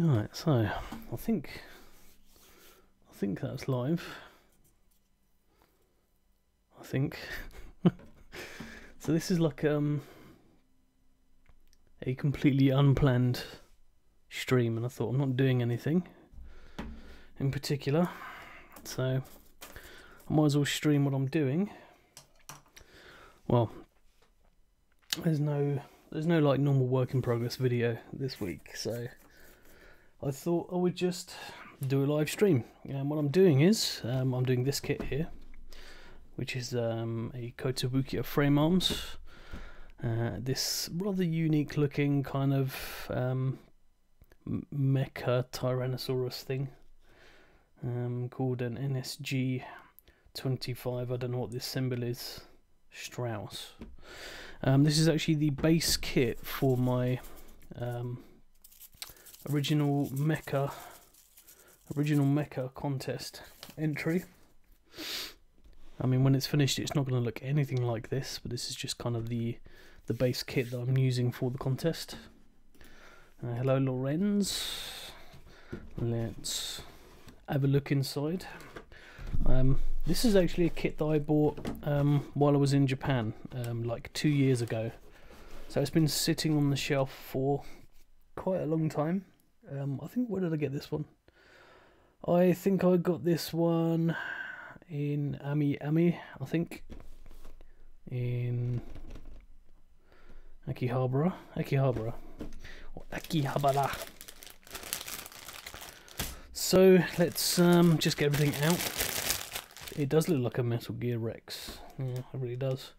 Alright, so I think that's live. I think. So this is like a completely unplanned stream, and I thought I'm not doing anything in particular, so I might as well stream what I'm doing. Well, there's no like normal work in progress video this week, so I thought I would just do a live stream. And what I'm doing is I'm doing this kit here, which is a Kotobukiya frame arms. This rather unique looking kind of mecha Tyrannosaurus thing called an NSG 25. I don't know what this symbol is. Strauss. This is actually the base kit for my original mecha contest entry. I mean, when it's finished, it's not going to look anything like this, but this is just kind of the base kit that I'm using for the contest. Hello, Lorenz. Let's have a look inside. This is actually a kit that I bought while I was in Japan, like 2 years ago. So it's been sitting on the shelf for quite a long time. I think, where did I get this one? I think I got this one in Ami, I think, in Akihabara, or Akihabara. So let's just get everything out. It does look like a Metal Gear Rex. Yeah, it really does.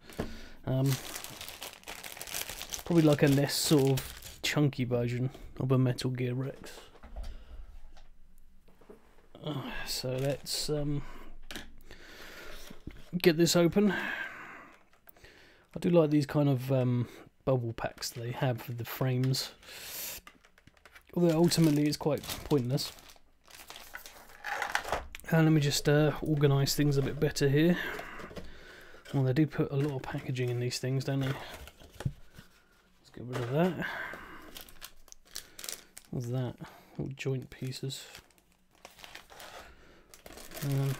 Probably like a less sort of chunky version of a Metal Gear Rex. So let's get this open. I do like these kind of bubble packs they have for the frames, although ultimately it's quite pointless. And let me just organise things a bit better here. Well, they do put a lot of packaging in these things, don't they? Let's get rid of that. What's that? Little joint pieces. There's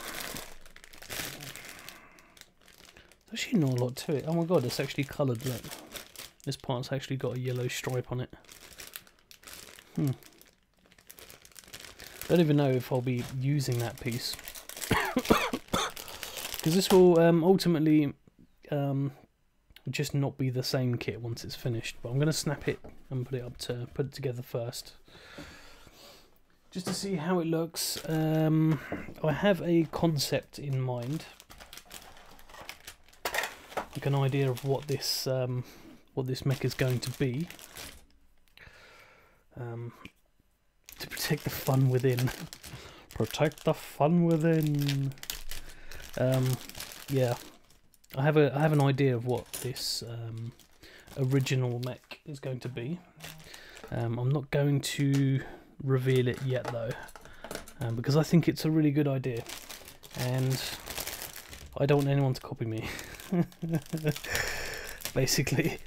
actually not a lot to it. Oh my god, it's actually coloured, look. This part's actually got a yellow stripe on it. Don't even know if I'll be using that piece. Because this will ultimately just not be the same kit once it's finished. But I'm going to snap it and put it together first, just to see how it looks. I have a concept in mind, like an idea of what this mech is going to be. To protect the fun within. Protect the fun within. Yeah, I have an idea of what this original mech is going to be. I'm not going to reveal it yet though, because I think it's a really good idea, and I don't want anyone to copy me. Basically,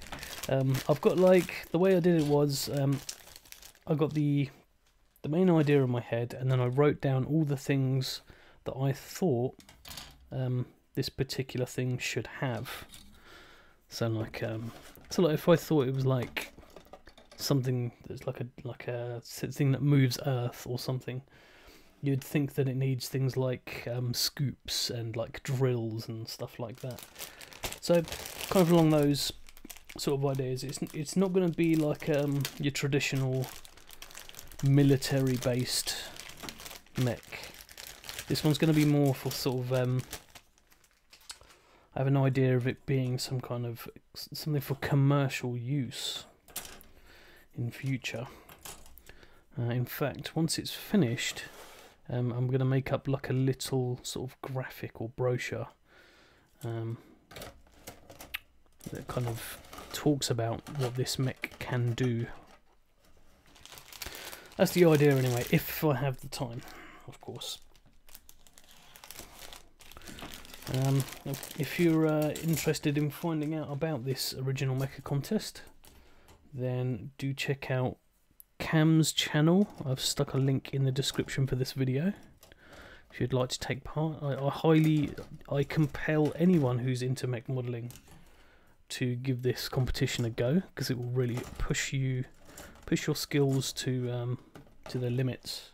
I've got, like, the way I did it was I got the main idea in my head, and then I wrote down all the things that I thought this particular thing should have. So like if I thought it was like something that's like a thing that moves Earth or something, you'd think that it needs things like scoops and like drills and stuff like that. So kind of along those sort of ideas. It's not going to be like your traditional military based mech. This one's going to be more for sort of I have an idea of it being some kind of something for commercial use in future. In fact, once it's finished, I'm going to make up like a little sort of graphic or brochure that kind of talks about what this mech can do. That's the idea anyway, if I have the time, of course. If you're interested in finding out about this original mecha contest, then do check out Cam's channel. I've stuck a link in the description for this video if you'd like to take part. I compel anyone who's into mech modelling to give this competition a go, because it will really push your skills to their limits.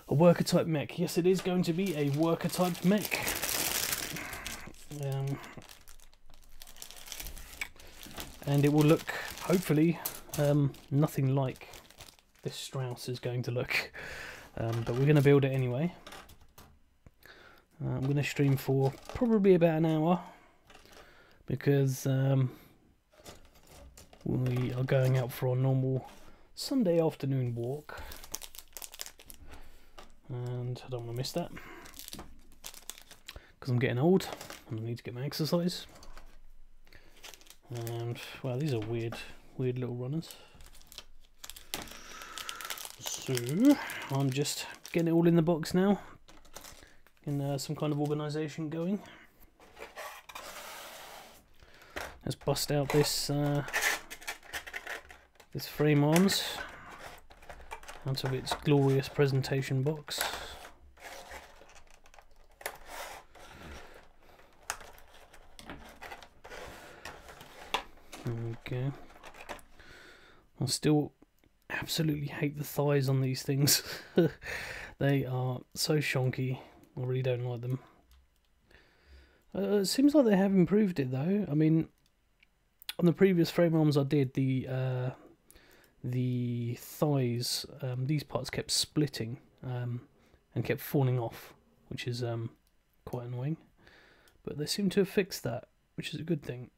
A worker type mech. Yes, it is going to be a worker type mech. And it will look, hopefully, nothing like this Strauss is going to look. But we're going to build it anyway. I'm going to stream for probably about an hour, because we are going out for our normal Sunday afternoon walk. And I don't want to miss that, because I'm getting old and I need to get my exercise. And wow, these are weird little runners. So I'm just getting it all in the box now, in some kind of organisation going. Let's bust out this this frame arms out of its glorious presentation box. Okay. I still absolutely hate the thighs on these things. They are so shonky. I really don't like them. It seems like they have improved it though. I mean, on the previous frame arms I did, the thighs, these parts kept splitting and kept falling off, which is quite annoying. But they seem to have fixed that, which is a good thing.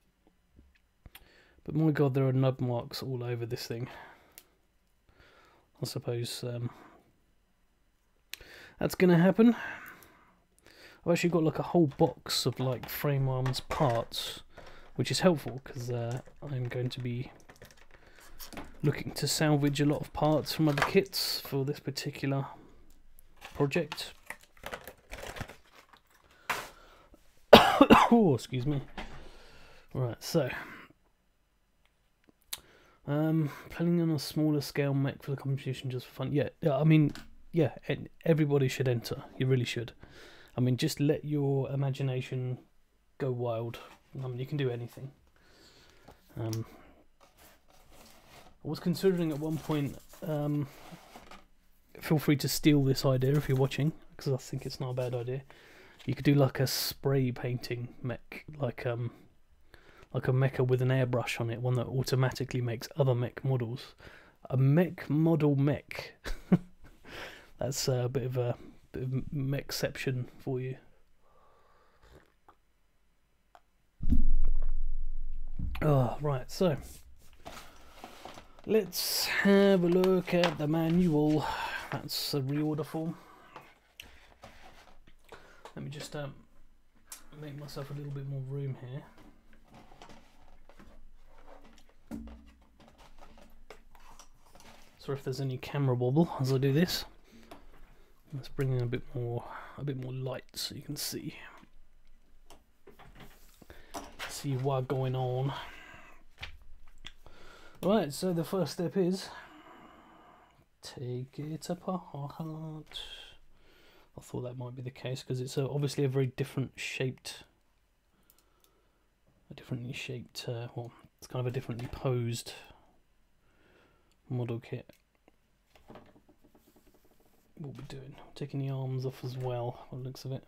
But my god, there are nub marks all over this thing. I suppose that's going to happen. I've actually got like a whole box of like frame arms parts, which is helpful because I'm going to be looking to salvage a lot of parts from other kits for this particular project. Oh, excuse me. Right, so planning on a smaller scale mech for the competition just for fun. Yeah, I mean, yeah, everybody should enter. You really should. I mean, just let your imagination go wild. I mean, you can do anything. I was considering at one point, feel free to steal this idea if you're watching, because I think it's not a bad idea. You could do like a spray painting mech, like a mecha with an airbrush on it, one that automatically makes other mech models. A mech model mech. That's a bit of mechception for you. Oh, right, so let's have a look at the manual. That's a reorder form. Let me just make myself a little bit more room here. Sorry if there's any camera wobble as I do this. Let's bring in a bit more light so you can see what's going on. Right, so the first step is take it apart. I thought that might be the case because it's obviously a very differently shaped, well, it's kind of a differently posed model kit. We'll be doing taking the arms off as well, by the looks of it.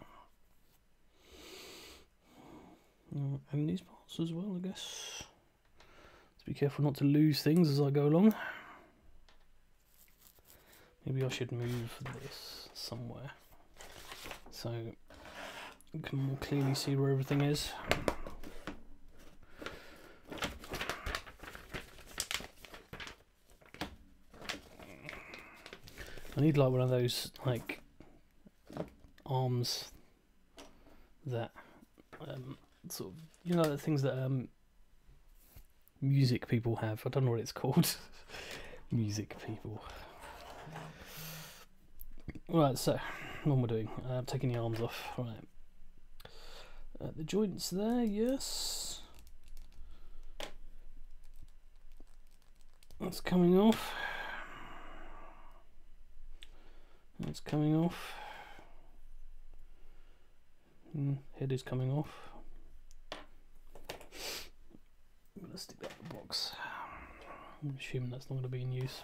And these parts as well, I guess. Let's be careful not to lose things as I go along. Maybe I should move this somewhere so you can more clearly see where everything is. I need like one of those like arms that sort of, you know, the things that music people have. I don't know what it's called. Music people. Right, so what am I doing? Taking the arms off. Right. The joints there, yes. That's coming off. It's coming off. Head is coming off. I'm going to stick that in the box. I'm assuming that's not going to be in use.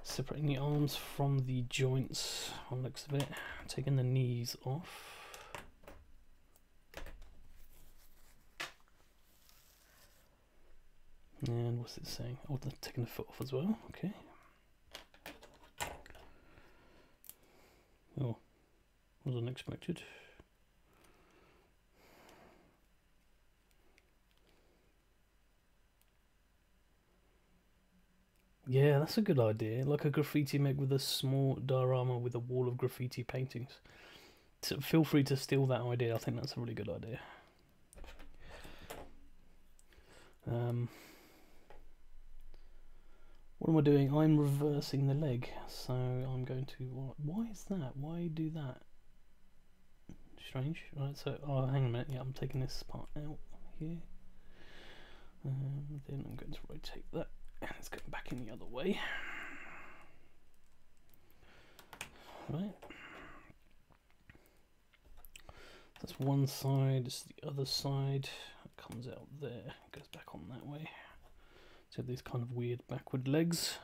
Separating the arms from the joints on the looks of it. Taking the knees off. And what's it saying? Oh, they're taking the foot off as well. Okay. Oh, was unexpected. Yeah, that's a good idea. Like a graffiti meg with a small diorama with a wall of graffiti paintings. So feel free to steal that idea. I think that's a really good idea. What am I doing? I'm reversing the leg. So I'm going to... Why is that? Why do that? Strange. Right, so... Oh, hang on a minute. Yeah, I'm taking this part out here. Then I'm going to rotate that. And it's going back in the other way. Right. That's one side, this is the other side. It comes out there, goes back on that way. So these kind of weird backward legs.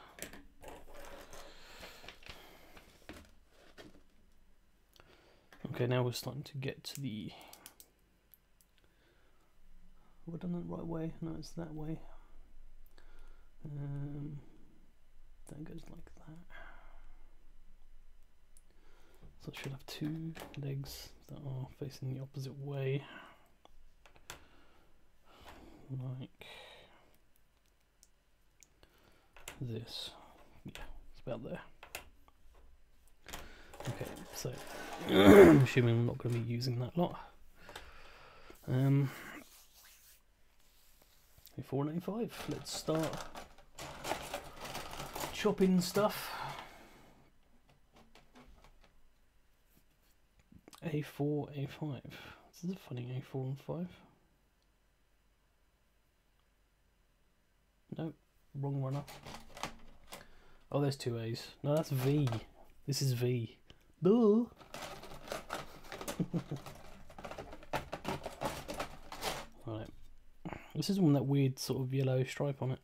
Okay, now we're starting to get to the... Have I done that the right way? No, it's that way. That goes like that. So I should have two legs that are facing the opposite way. Like this. Yeah, it's about there. Okay, so I'm assuming I'm not going to be using that lot. A4 and A5. Let's start chopping stuff. A4, A5. This is a funny A4 and 5. Nope, wrong runner. Oh, there's two A's. No, that's V. This is V. Duh. Right. This is one that weird sort of yellow stripe on it.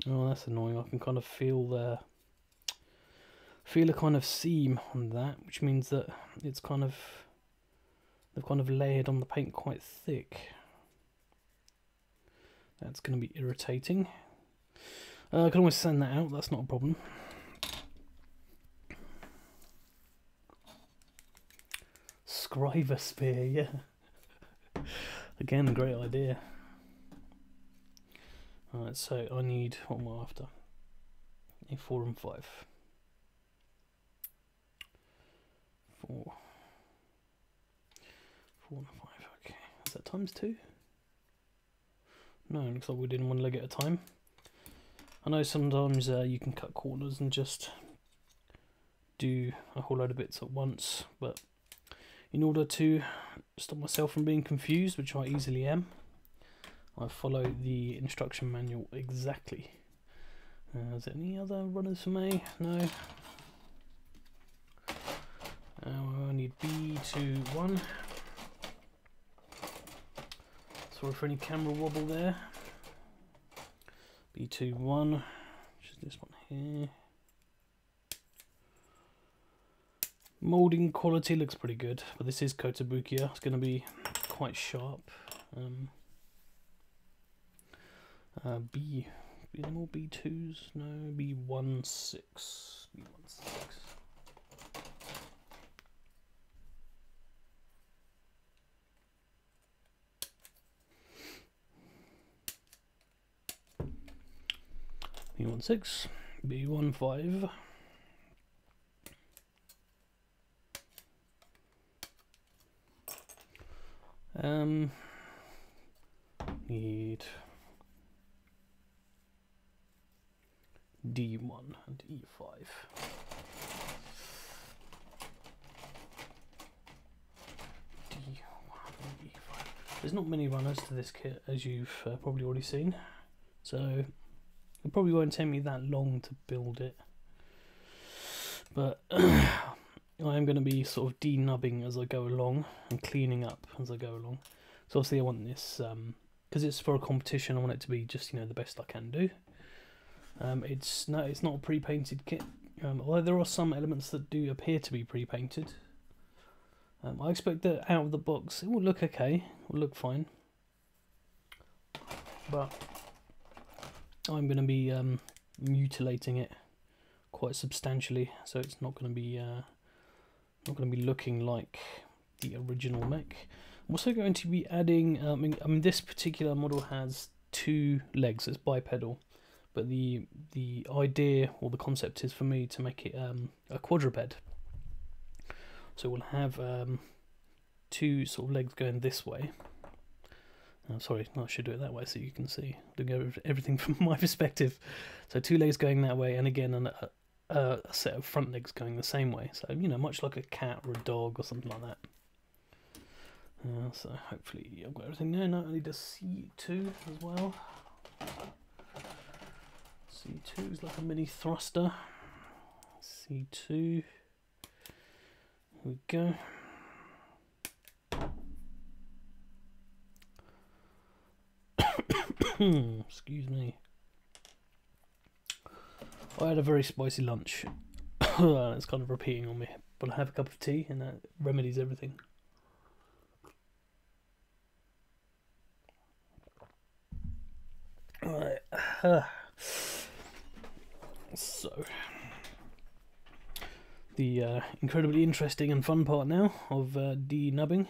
Oh, that's annoying. I can kind of feel a kind of seam on that, which means that it's kind of, they've kind of layered on the paint quite thick. That's going to be irritating. I can always sand that out, that's not a problem. Scriver spear, yeah. Again, great idea. Alright, so I need, what am I after? A4 and 5. 4 and 5, okay. Is that times 2? No, it looks like we're doing one leg at a time. I know sometimes you can cut corners and just do a whole load of bits at once, but in order to stop myself from being confused, which I easily am, I follow the instruction manual exactly. Is there any other runners for me? No. I need B21. Sorry for any camera wobble there. B21, which is this one here. Moulding quality looks pretty good, but this is Kotobukiya. It's going to be quite sharp. B, any more B2s? No, B16. B16. B16, B15. Need D1 and E5. D1 and E5. There's not many runners to this kit, as you've probably already seen. So It probably won't take me that long to build it, but I am going to be sort of denubbing as I go along and cleaning up as I go along. So obviously I want this, because it's for a competition, I want it to be just, you know, the best I can do. It's not a pre-painted kit, although there are some elements that do appear to be pre-painted. I expect that out of the box it will look okay, it will look fine. But I'm going to be mutilating it quite substantially, so it's not going to be looking like the original mech. I'm also going to be adding, I mean this particular model has 2 legs, it's bipedal, but the idea or the concept is for me to make it a quadruped. So we'll have 2 sort of legs going this way. Sorry, I should do it that way so you can see. Doing everything from my perspective. So 2 legs going that way, and again a set of front legs going the same way. So, you know, much like a cat or a dog or something like that. So hopefully I've got everything there. Now I need a C2 as well. C2 is like a mini thruster. C2. Here we go. Excuse me. I had a very spicy lunch. It's kind of repeating on me, but I have a cup of tea and that remedies everything. Right. So the incredibly interesting and fun part now of denubbing.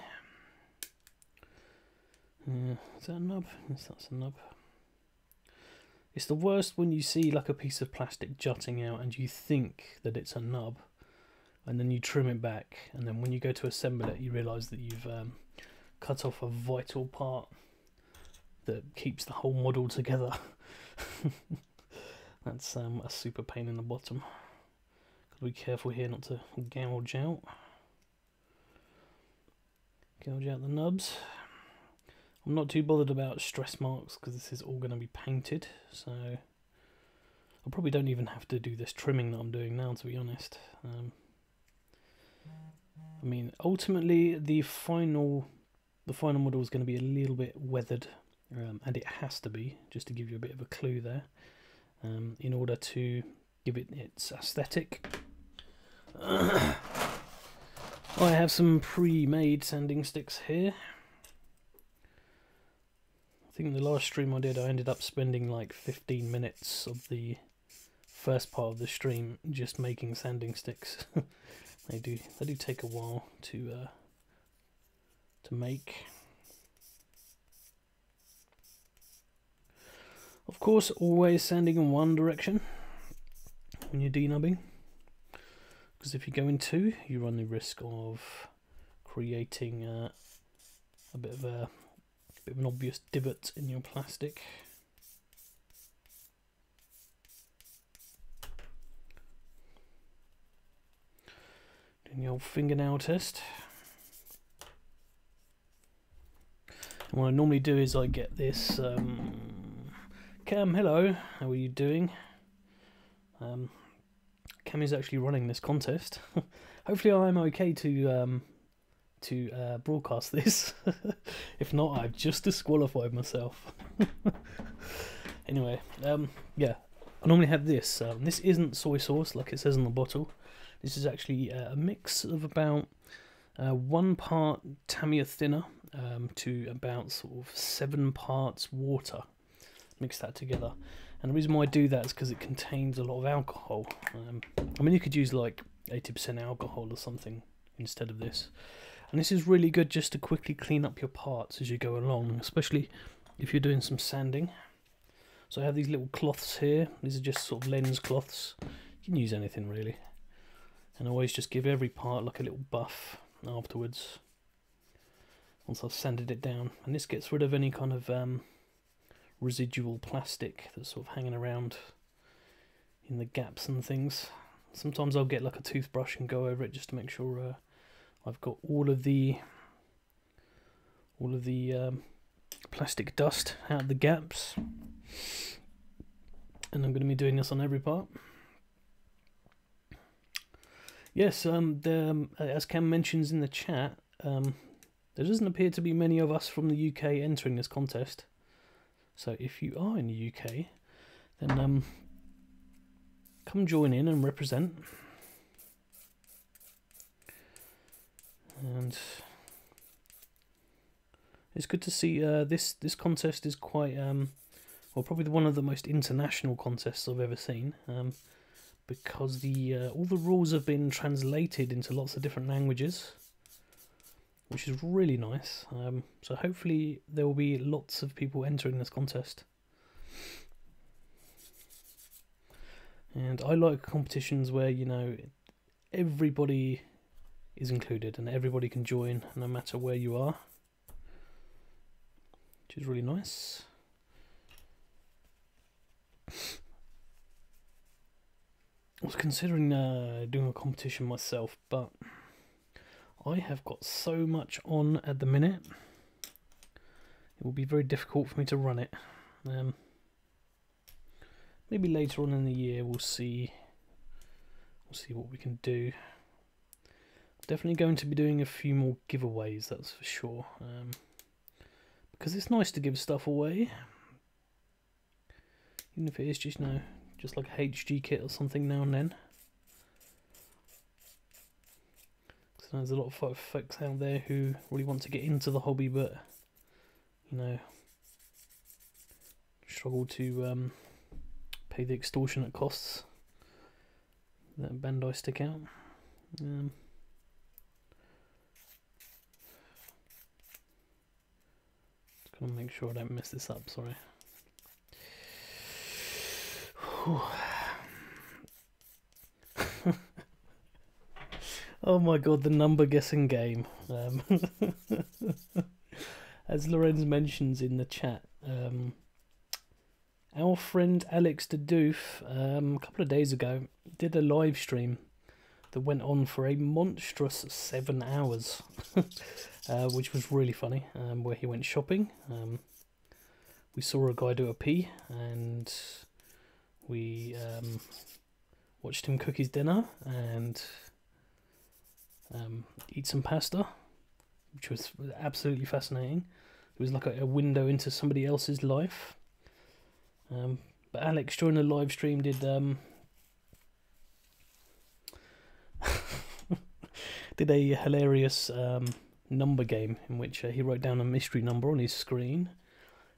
Is that a nub? Yes, that's a nub. It's the worst when you see like a piece of plastic jutting out and you think that it's a nub, and then you trim it back, and then when you go to assemble it you realise that you've cut off a vital part that keeps the whole model together. That's a super pain in the bottom. Gotta be careful here not to gouge out the nubs. I'm not too bothered about stress marks because this is all going to be painted, so I probably don't even have to do this trimming that I'm doing now, to be honest. I mean, ultimately the final model is going to be a little bit weathered, and it has to be, just to give you a bit of a clue there, in order to give it its aesthetic. I have some pre-made sanding sticks here. I think the last stream I did, I ended up spending like 15 minutes of the first part of the stream just making sanding sticks. They do take a while to make. Of course, always sanding in one direction when you're denubbing, because if you go in 2, you run the risk of creating a bit of an obvious divot in your plastic. Doing the old fingernail test. And what I normally do is I get this Cam, hello, how are you doing? Cam is actually running this contest. Hopefully I'm okay to broadcast this. If not, I've just disqualified myself. Anyway, yeah, I normally have this. This isn't soy sauce like it says on the bottle. This is actually a mix of about 1 part Tamiya thinner to about sort of 7 parts water. Mix that together, and the reason why I do that is because it contains a lot of alcohol. I mean, you could use like 80% alcohol or something instead of this. And this is really good just to quickly clean up your parts as you go along, especially if you're doing some sanding. So I have these little cloths here. These are just sort of lens cloths. You can use anything really. And I always just give every part like a little buff afterwards, once I've sanded it down. And this gets rid of any kind of residual plastic that's sort of hanging around in the gaps and things. Sometimes I'll get like a toothbrush and go over it just to make sure I've got all of the plastic dust out of the gaps. and I'm going to be doing this on every part. Yes, as Cam mentions in the chat, there doesn't appear to be many of us from the UK entering this contest. So if you are in the UK, then come join in and represent. And it's good to see this contest is quite well, probably one of the most international contests I've ever seen, because all the rules have been translated into lots of different languages, which is really nice. So hopefully there will be lots of people entering this contest. And I like competitions where, you know, everybody is included and everybody can join no matter where you are, which is really nice. I was considering doing a competition myself, but I have got so much on at the minute, it will be very difficult for me to run it. Maybe later on in the year we'll see what we can do. Definitely going to be doing a few more giveaways, that's for sure, because it's nice to give stuff away, even if it is just, you know, just like a HG kit or something now and then. So there's a lot of folks out there who really want to get into the hobby, but, you know, struggle to pay the extortionate costs that Bandai stick out. Just gonna make sure I don't mess this up, sorry. Oh my god, the number guessing game. As Lorenz mentions in the chat, our friend Alex de Doof, a couple of days ago, did a live stream that went on for a monstrous 7 hours, which was really funny, where he went shopping. We saw a guy do a pee, and we watched him cook his dinner and eat some pasta, which was absolutely fascinating. It was like a window into somebody else's life. But Alex during the live stream did did a hilarious number game in which he wrote down a mystery number on his screen,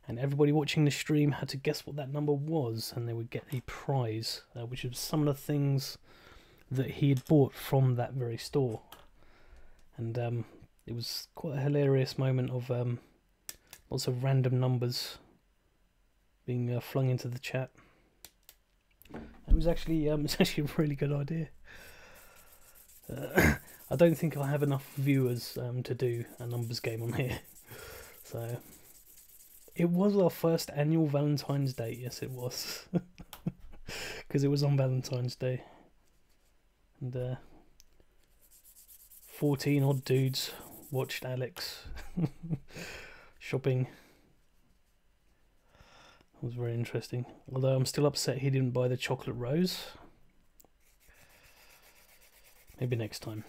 and everybody watching the stream had to guess what that number was, and they would get a prize, which was some of the things that he had bought from that very store. And it was quite a hilarious moment of lots of random numbers being flung into the chat. It was actually it's actually a really good idea. I don't think I have enough viewers to do a numbers game on here. So it was our first annual Valentine's Day. Yes, it was, because it was on Valentine's Day, and 14 odd dudes watched Alex shopping. It was very interesting. Although I'm still upset he didn't buy the chocolate rose. Maybe next time.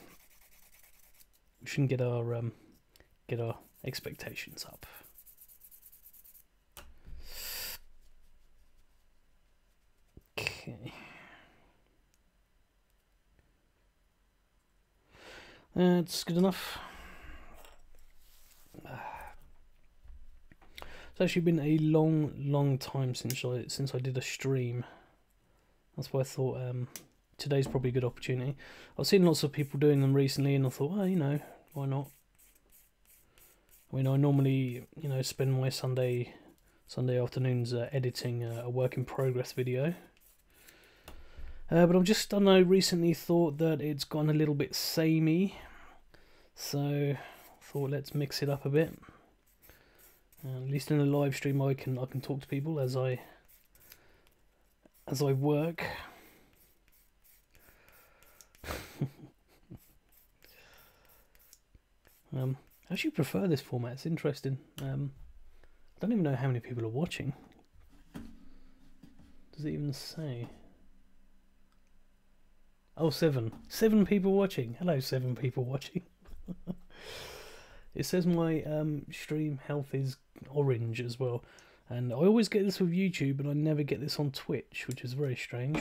We shouldn't get our expectations up. Okay. That's good enough. It's actually been a long time since I did a stream. That's why I thought today's probably a good opportunity. I've seen lots of people doing them recently, and I thought, well, you know, why not? I mean, I normally, you know, spend my Sunday afternoons editing a work in progress video. But I've just, I don't know, recently thought that it's gone a little bit samey, so I thought let's mix it up a bit. At least in a live stream, I can talk to people as I work. I actually prefer this format. It's interesting. I don't even know how many people are watching. Does does it even say? Oh, 7. 7 people watching. Hello, 7 people watching. It says my stream health is orange as well. And I always get this with YouTube, and I never get this on Twitch, which is very strange.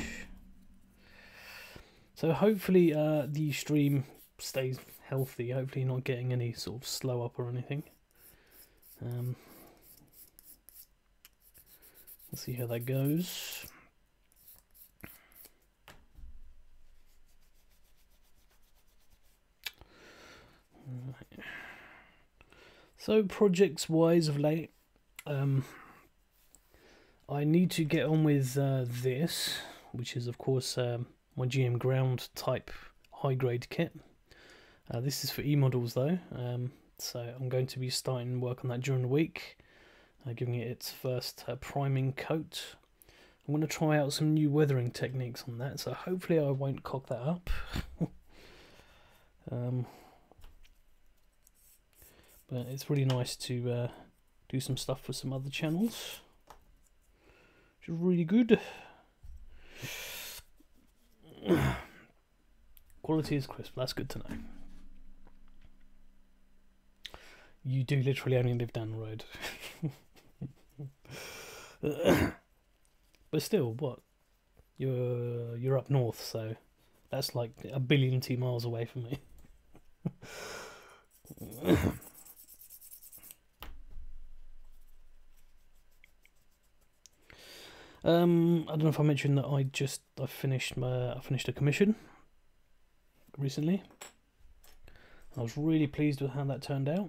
So hopefully the stream stays healthy. Hopefully not getting any sort of slow up or anything. Let's see how that goes. Right. So projects wise of late, I need to get on with this, which is of course my GM Ground type high grade kit. This is for E-models though, so I'm going to be starting work on that during the week, giving it its first priming coat. I'm going to try out some new weathering techniques on that, so hopefully I won't cock that up. But it's really nice to do some stuff for some other channels, which is really good. Quality is crisp, that's good to know. You do literally only live down the road. But still, what? You're up north, so that's like a billion miles away from me. I don't know if I mentioned that I finished a commission recently. I was really pleased with how that turned out.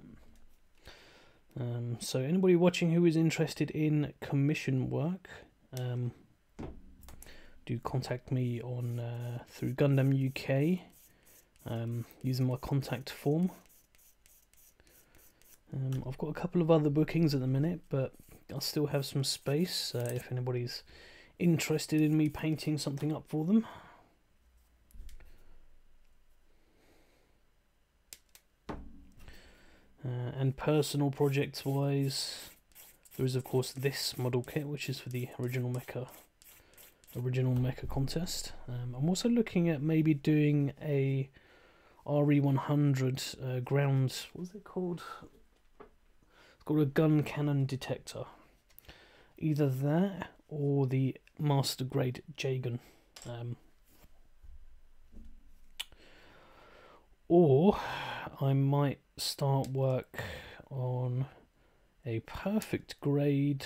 So anybody watching who is interested in commission work, do contact me on through Gundam UK, using my contact form. I've got a couple of other bookings at the minute, but I still have some space if anybody's interested in me painting something up for them. And personal projects wise, there is of course this model kit, which is for the original mecha contest. I'm also looking at maybe doing a RE100 ground, what's it called? It's called a gun cannon detector. Either that or the master grade J-gun. Or I might start work on a perfect grade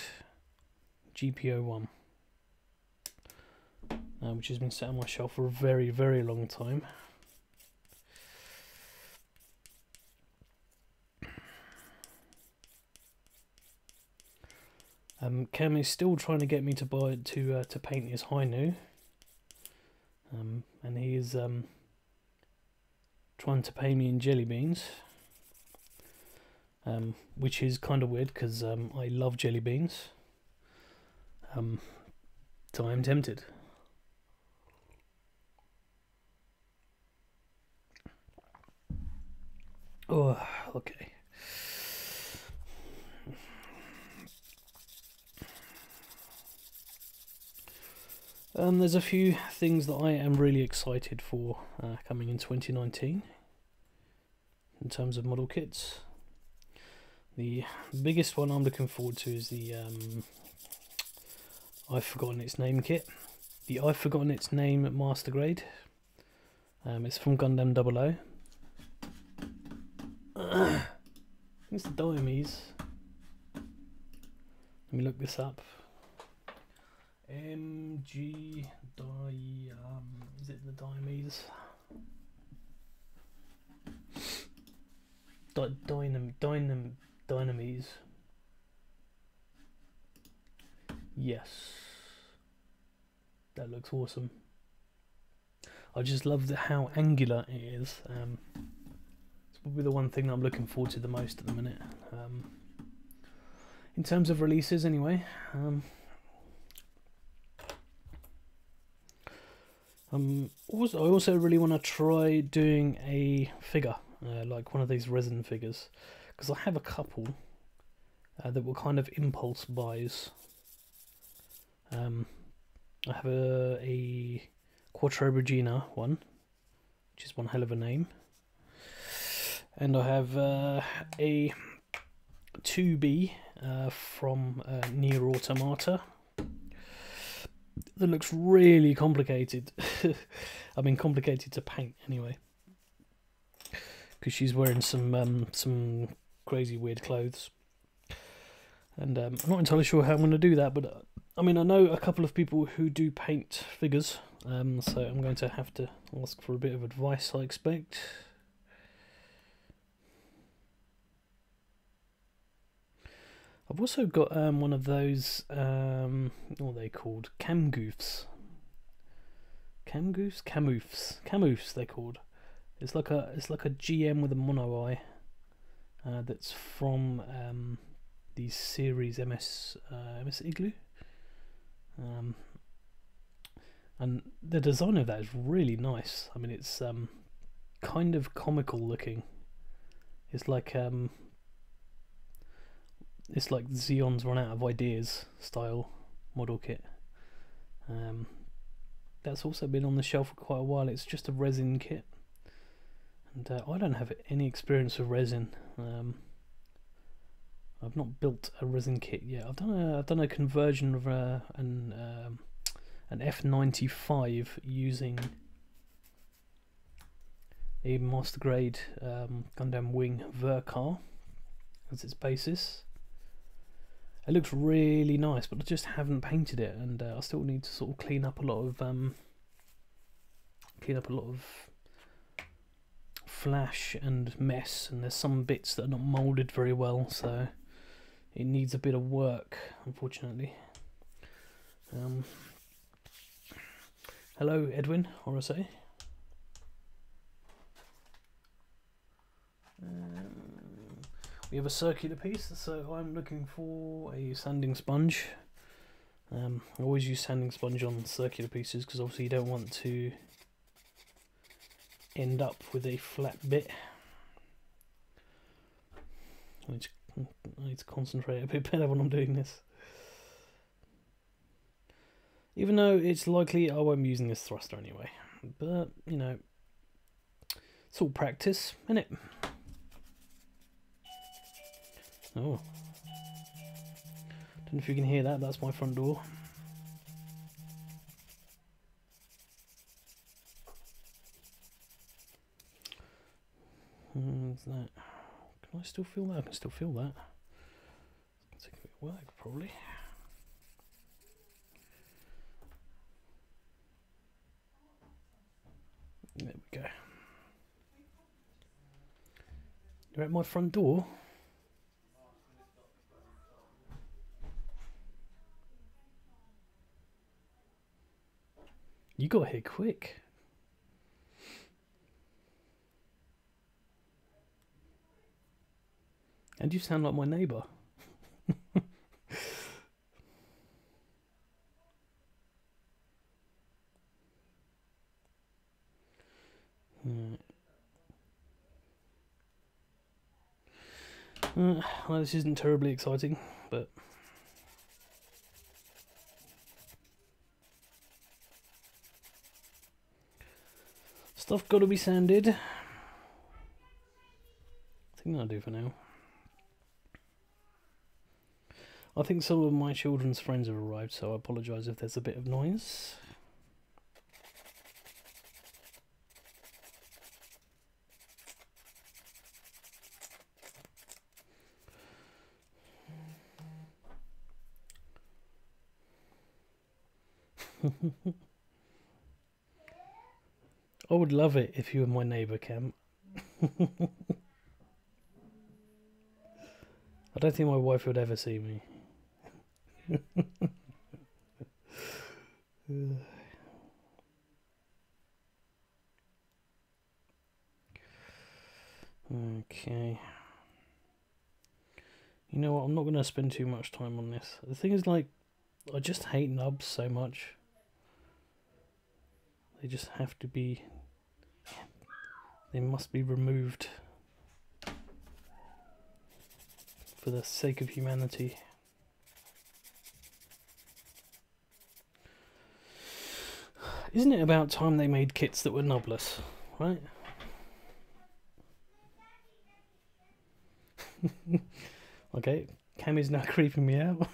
GP01, which has been set on my shelf for a very, very long time. Cam is still trying to get me to paint his Hainu, and he is trying to pay me in jelly beans, which is kind of weird because I love jelly beans, so I'm tempted. Oh, okay. There's a few things that I am really excited for coming in 2019 in terms of model kits. The biggest one I'm looking forward to is the I've forgotten its name kit. The I've forgotten its name master grade. It's from Gundam 00. It's the Diamese. Let me look this up. MG is it the Diamese? Dynamese. Yes, that looks awesome. I just love how angular it is. It's probably the one thing that I'm looking forward to the most at the minute. In terms of releases, anyway. I also really want to try doing a figure, like one of these resin figures, because I have a couple that were kind of impulse buys. I I have a Quattro Regina one, which is one hell of a name. And I have a 2B from Nier Automata that looks really complicated. I mean, complicated to paint anyway, because she's wearing some crazy weird clothes. And I'm not entirely sure how I'm going to do that, but I mean, I know a couple of people who do paint figures, so I'm going to have to ask for a bit of advice, I expect. I've also got one of those, what are they called? Camgoofs. Camgoofs? Camoufs. Camoufs they're called. It's like a GM with a mono eye. That's from the series MS Igloo. And the design of that is really nice. I mean, it's kind of comical looking. It's like Xeon's run out of ideas style model kit. That's also been on the shelf for quite a while. It's just a resin kit, and I don't have any experience with resin. I've not built a resin kit yet. I've done a conversion of an F95 using a master grade Gundam Wing Vercar as its basis. It looks really nice, but I just haven't painted it, and I still need to sort of clean up a lot of flash and mess, and there's some bits that are not moulded very well, so it needs a bit of work, unfortunately. Hello, Edwin, RSA. We have a circular piece, so I'm looking for a sanding sponge. I always use sanding sponge on circular pieces because obviously you don't want to end up with a flat bit. I need to concentrate a bit better when I'm doing this. Even though it's likely I won't be using this thruster anyway. But, you know, it's all practice, isn't it? Oh. Don't know if you can hear that, that's my front door. What's that? Can I still feel that? I can still feel that. It's going to take a bit of work, probably. There we go. You're at my front door? You got here quick. And you sound like my neighbour. Well, this isn't terribly exciting, but stuff got to be sanded. I think that'll do for now. I think some of my children's friends have arrived, so I apologise if there's a bit of noise. I would love it if you were my neighbour, Cam. I don't think my wife would ever see me. Okay. You know what, I'm not going to spend too much time on this. The thing is, like, I just hate nubs so much. They just have to be... They must be removed. For the sake of humanity. Isn't it about time they made kits that were knobless, right? Okay, Cammy's now creeping me out.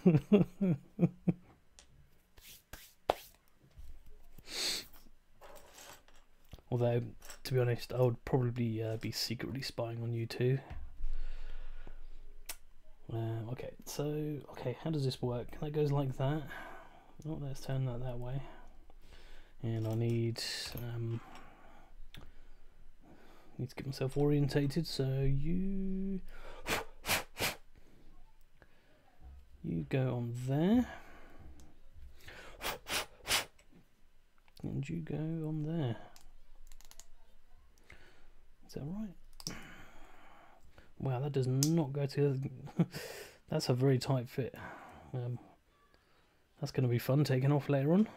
Although, to be honest, I would probably be secretly spying on you too. Okay, so, how does this work? That goes like that. Oh, let's turn that way. And I need to get myself orientated, so you go on there. And you go on there. Is that right? Wow, that does not go together. That's a very tight fit. That's going to be fun taking off later on.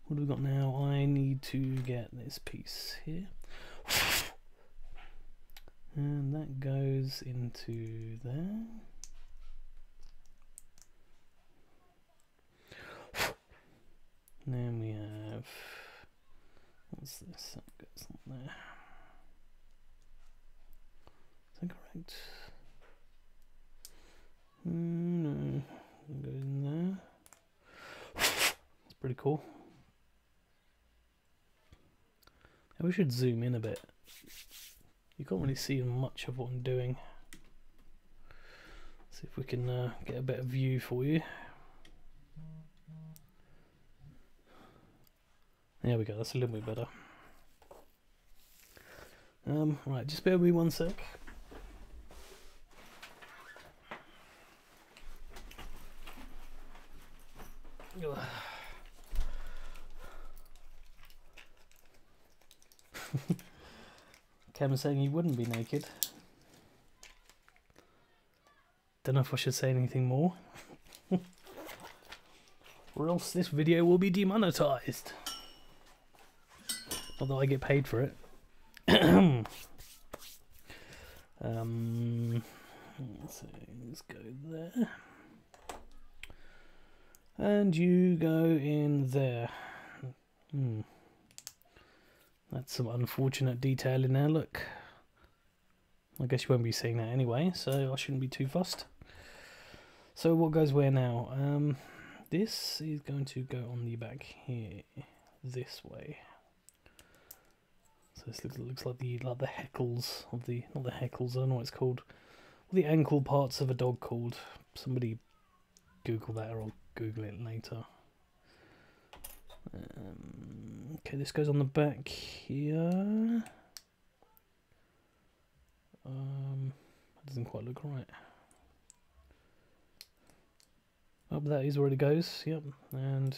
What do we got now? I need to get this piece here. And that goes into there. And then we have, what's this? That goes on there. Is that correct? No, it goes in there. That's pretty cool. We should zoom in a bit. You can't really see much of what I'm doing. See if we can get a better view for you. There we go, that's a little bit better. Right, just bear with me one sec. Cam was saying he wouldn't be naked. Don't know if I should say anything more. Or else this video will be demonetized. Not that I get paid for it. So let's go there. And you go in there. That's some unfortunate detail in there, look. I guess you won't be seeing that anyway, so I shouldn't be too fussed. So what goes where now? This is going to go on the back here, this way. So this looks like the heckles of the, not the heckles, I don't know what it's called. What are the ankle parts of a dog called? Somebody Google that, or I'll Google it later. Okay, this goes on the back here. That doesn't quite look right. Oh, but that is where it goes, yep. And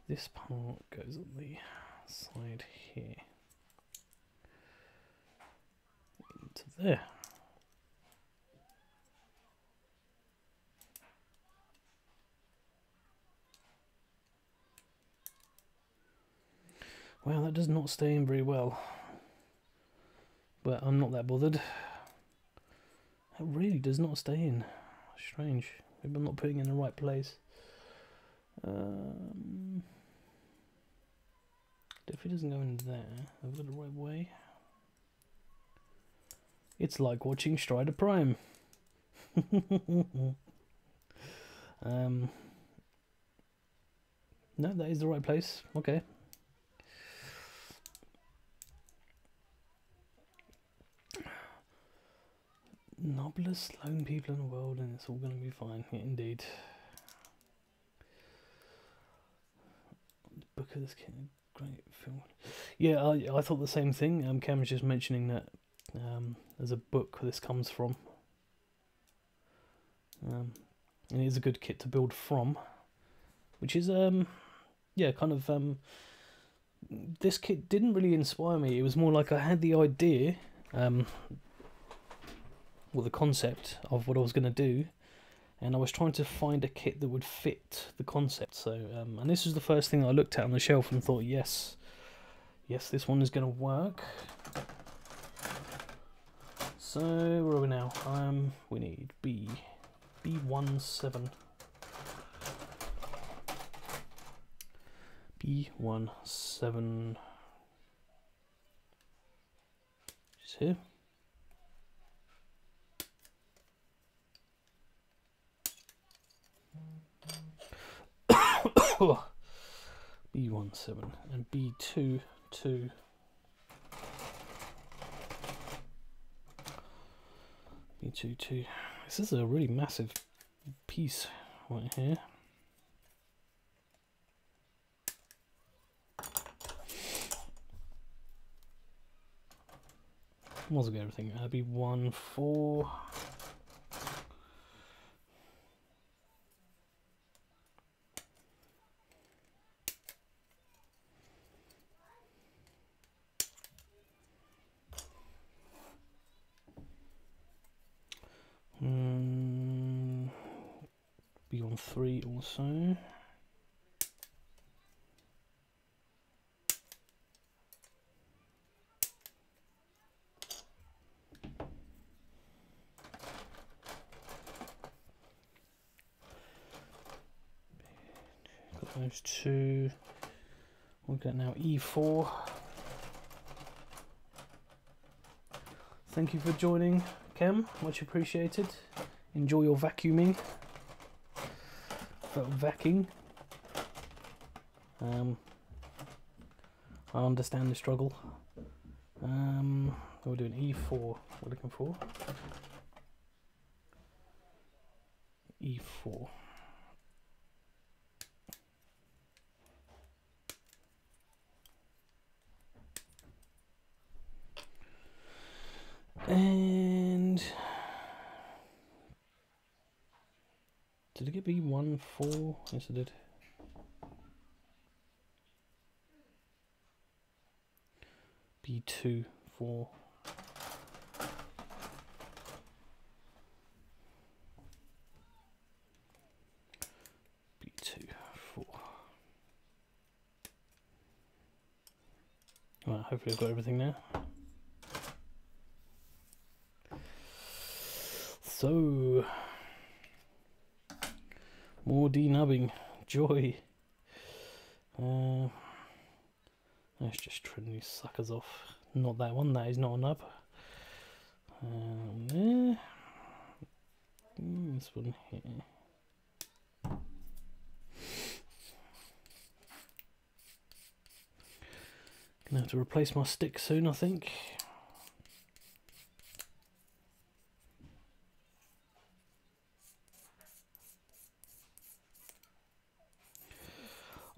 this part goes on the side here. Into there. Well, that does not stay in very well, but I'm not that bothered. That really does not stay in. Strange. Maybe I'm not putting it in the right place. If it doesn't go in there, I've got it the right way. It's like watching Strider Prime. No, that is the right place. Okay. Noblest lone people in the world, and it's all going to be fine. Yeah, indeed. The book of this kid, great film. Yeah, I thought the same thing. Cam was just mentioning that there's a book where this comes from, and it is a good kit to build from, which is yeah, kind of this kit didn't really inspire me. It was more like I had the idea. Well, the concept of what I was going to do, and I was trying to find a kit that would fit the concept. So, and this was the first thing I looked at on the shelf and thought, yes, this one is going to work. So, where are we now? We need B17. B17 is here. B17 and B22. B22. This is a really massive piece right here. Was get everything. B14. B13 also. Got those two. We've got now E4. Thank you for joining, Kem. Much appreciated. Enjoy your vacuuming. Vacuuming. I understand the struggle. We're doing E4. We're looking for E4. And did it get B14? Yes, it did. B24. B24. Right, hopefully I've got everything now. So, more denubbing, joy. Let's just trim these suckers off. Not that one, that is not a nub. There. This one here. Gonna have to replace my stick soon, I think.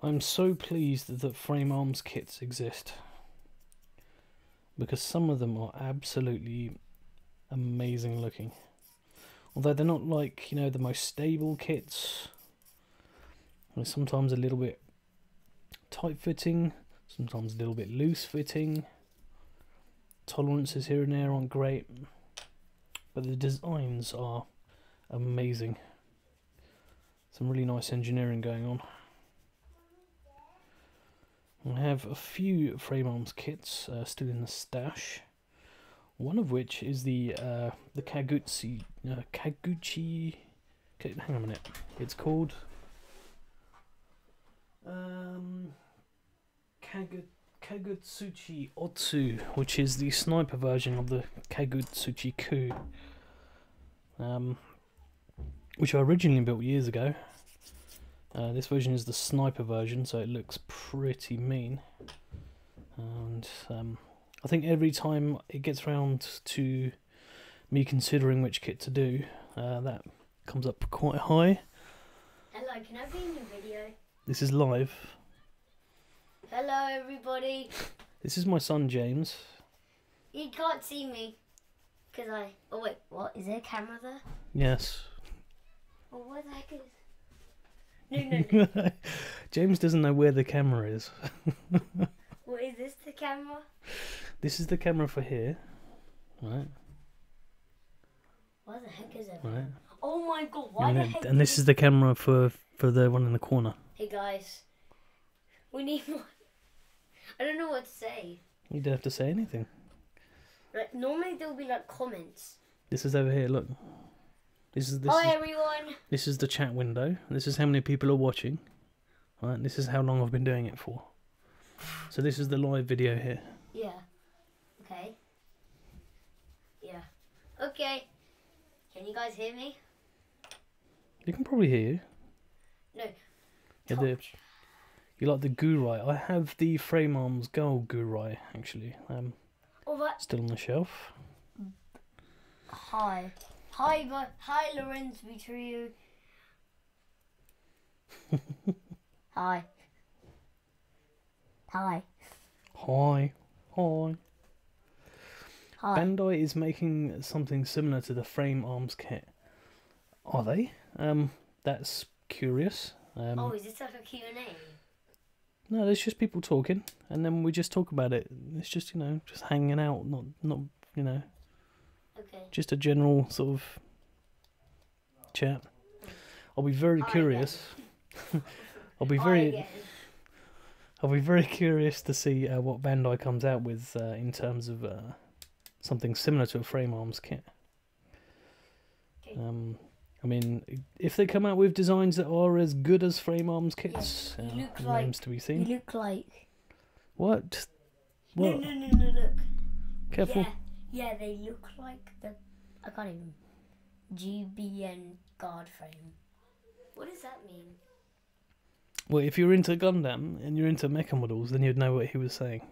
I'm so pleased that frame arms kits exist, because some of them are absolutely amazing looking. Although they're not like, you know, the most stable kits. They're sometimes a little bit tight fitting, sometimes a little bit loose fitting. Tolerances here and there aren't great, but the designs are amazing. Some really nice engineering going on. I have a few frame arms kits still in the stash. One of which is the Kaguchi. Hang on a minute. It's called Kagutsuchi Otsu, which is the sniper version of the Kagutsuchi Ku, which I originally built years ago. This version is the sniper version, so it looks pretty mean. And I think every time it gets round to me considering which kit to do, that comes up quite high. Hello, can I be in your video? This is live. Hello, everybody. This is my son James. You can't see me because I. Oh wait, what? Is there a camera there? Yes. Oh, what the heck is? No. James doesn't know where the camera is. What is this? The camera? This is the camera for here, right? What the heck is it? Right. Oh my god! Why the heck? And this is the camera for the one in the corner. Hey guys, we need more. I don't know what to say. You don't have to say anything. Like normally there will be like comments. This is over here. Look. This Hi everyone. This is the chat window. This is how many people are watching. Right, this is how long I've been doing it for. So this is the live video here. Yeah. Okay. Yeah. Okay. Can you guys hear me? You can probably hear you. No. Yeah, you like the Gurai? I have the Frame Arms Gold Gurai actually. All right. Still on the shelf. Hi, Lorenz Vitrio. Hi. Hi. Hi. Hi. Hi. Bandai is making something similar to the Frame Arms kit. Are they? That's curious. Oh, is this like a Q&A? No, there's just people talking, and then we just talk about it. It's just, just hanging out, not Okay. just a general sort of chat. I'll be very curious. I'll be very curious to see what Bandai comes out with in terms of something similar to a Frame Arms kit. Okay. I mean, if they come out with designs that are as good as Frame Arms kits, remains to be seen. You look like... What? What? No, look. Careful. Yeah, they look like the... I can't even... GBN guard frame. What does that mean? Well, if you're into Gundam and you're into mecha models, then you'd know what he was saying.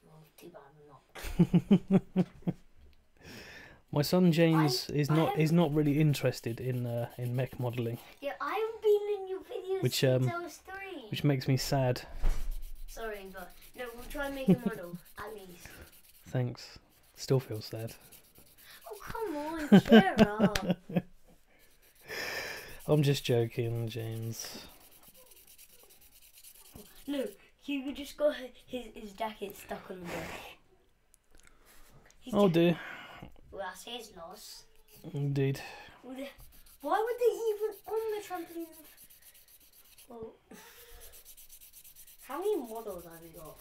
Well, too bad I'm not. My son James is not really interested in mech modelling, Yeah, I haven't been in your videos Which, since I was 3. which makes me sad. Sorry, but no, we'll try and make a model at least. Thanks. Still feel sad. Oh come on, cheer up. I'm just joking, James. No, he just got his jacket stuck on the bush. Oh dear. Well, that's his loss. Indeed. Why would they even on the trampoline? Well, how many models have we got?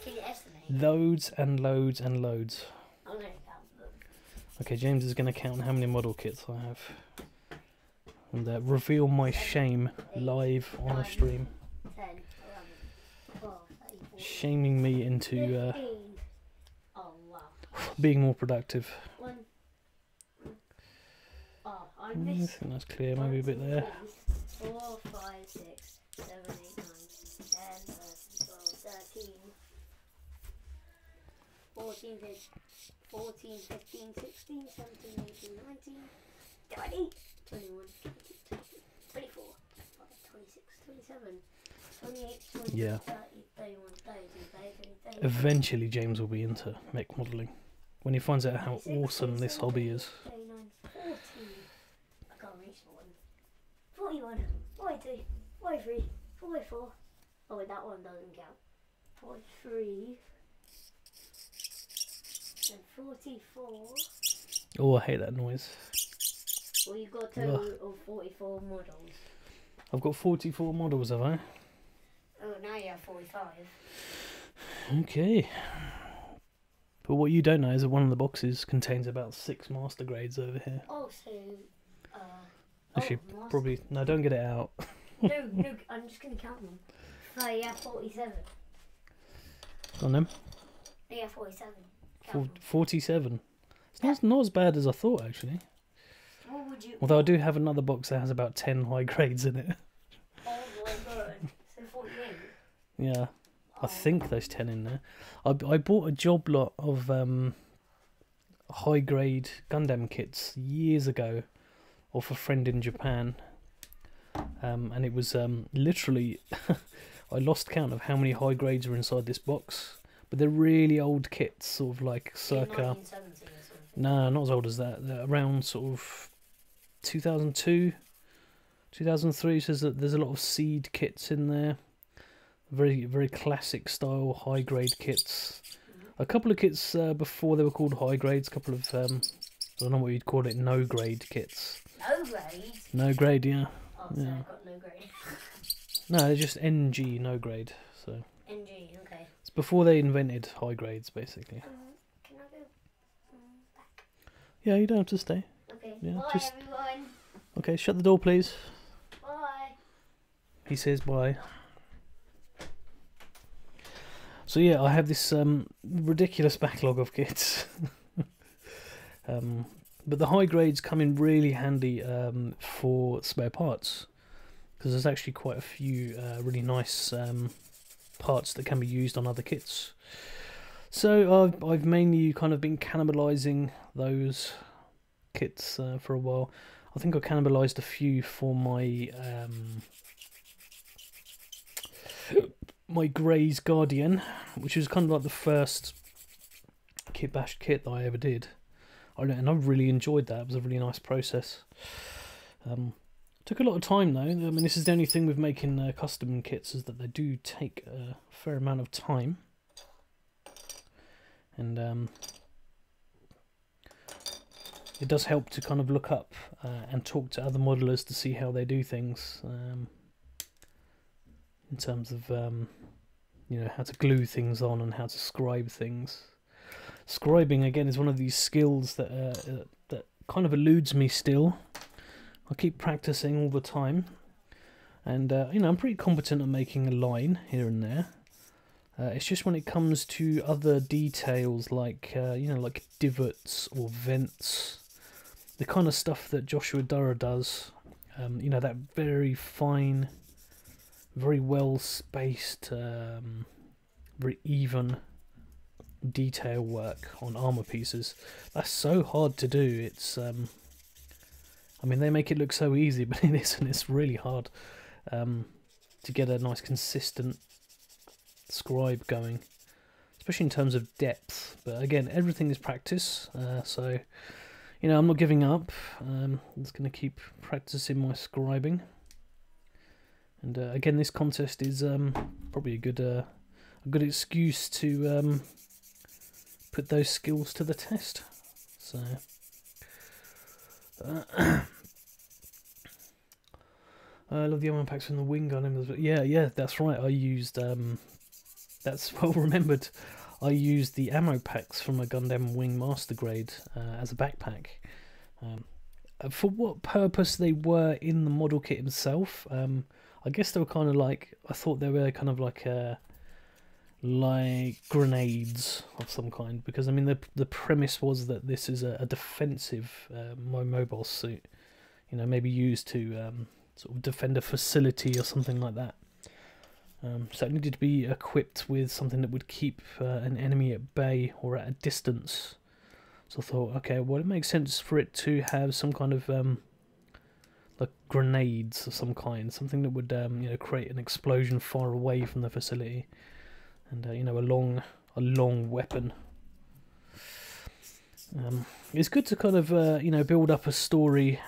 Can you estimate? Loads and loads and loads. I'm gonna count them. Okay, James is going to count how many model kits I have. And reveal my shame live on a stream. 10, 11, 12, 13, 14, Shaming me into 15. Oh wow. being more productive. 1. Oh, I I missed. think that's clear, maybe a bit there. 4, 5, 6, 7, 8, 9, 10, 11, 12, 13, 14, 15, 16, 17, 18, 19, 20, 21, 22, 24, 26, 27, 28, 29, Yeah. 30, 31, 32, 33, Eventually James will be into mech modelling. When he finds out how awesome this hobby is. 39, 40. I can't reach the one. 41, 42, 43, 44. Oh wait, that one doesn't count. 43 and 44. Oh, I hate that noise. Well, you've got a total of 44 models. I've got 44 models, have I? Oh, now you have 45. Okay. But what you don't know is that one of the boxes contains about 6 master grades over here. Oh, so Actually, master- probably... No, don't get it out. No, I'm just gonna count them. So you have 47. Go on then. You have 47. Count them. 47. It's not as bad as I thought, actually. What would you? Although I do have another box that has about 10 high grades in it. Oh my god. So 48. Yeah. I Oh. think there's 10 in there. I bought a job lot of high grade Gundam kits years ago off a friend in Japan. And it was literally... I lost count of how many high grades were inside this box. But they're really old kits, sort of like circa... 1970 or something. No, not as old as that. They're around sort of 2002, 2003. Says that there's a lot of seed kits in there. Very, very classic style high grade kits. A couple of kits before they were called high grades. A couple of I don't know what you'd call it, no grade kits. No grade? No grade, yeah. Oh, so Yeah. I've got no grade. No, they're just NG, no grade. So NG, okay. it's before they invented high grades, basically. Can I go back? Yeah, you don't have to stay. Okay. Yeah, Bye just- everyone. Okay, shut the door, please. Bye. he says bye. So yeah, I have this ridiculous backlog of kits. But the high grades come in really handy for spare parts, because there's actually quite a few really nice parts that can be used on other kits. So I've mainly kind of been cannibalising those kits for a while. I think I cannibalised a few for my my Grey's Guardian, which was kind of like the first Kit Bash kit that I ever did. And I really enjoyed that. It was a really nice process. Took a lot of time though. I mean, this is the only thing with making custom kits, is that they do take a fair amount of time. And it does help to kind of look up and talk to other modelers to see how they do things. In terms of you know, how to glue things on and how to scribe things. Scribing again is one of these skills that that kind of eludes me still. I keep practicing all the time, and you know, I'm pretty competent at making a line here and there. It's just when it comes to other details like you know, like divots or vents, the kind of stuff that Joshua Durra does. You know, that very fine, very well spaced, very even detail work on armor pieces. That's so hard to do. It's I mean, they make it look so easy, but it isn't. It's really hard to get a nice consistent scribe going, especially in terms of depth. But again, everything is practice, so you know, I'm not giving up. I'm just going to keep practicing my scribing. And again, this contest is probably a good excuse to put those skills to the test. So I love the ammo packs from the wing gun. Yeah, that's right. I used that's well remembered. I used the ammo packs from a Gundam Wing Master Grade as a backpack. For what purpose they were in the model kit himself, I guess they were kind of like, I thought they were kind of like grenades of some kind, because I mean the premise was that this is a defensive mobile suit, you know, maybe used to sort of defend a facility or something like that. So it needed to be equipped with something that would keep an enemy at bay or at a distance. So I thought, okay, well, it makes sense for it to have some kind of like grenades of some kind, something that would you know, create an explosion far away from the facility, and you know, a long weapon. It's good to kind of you know, build up a story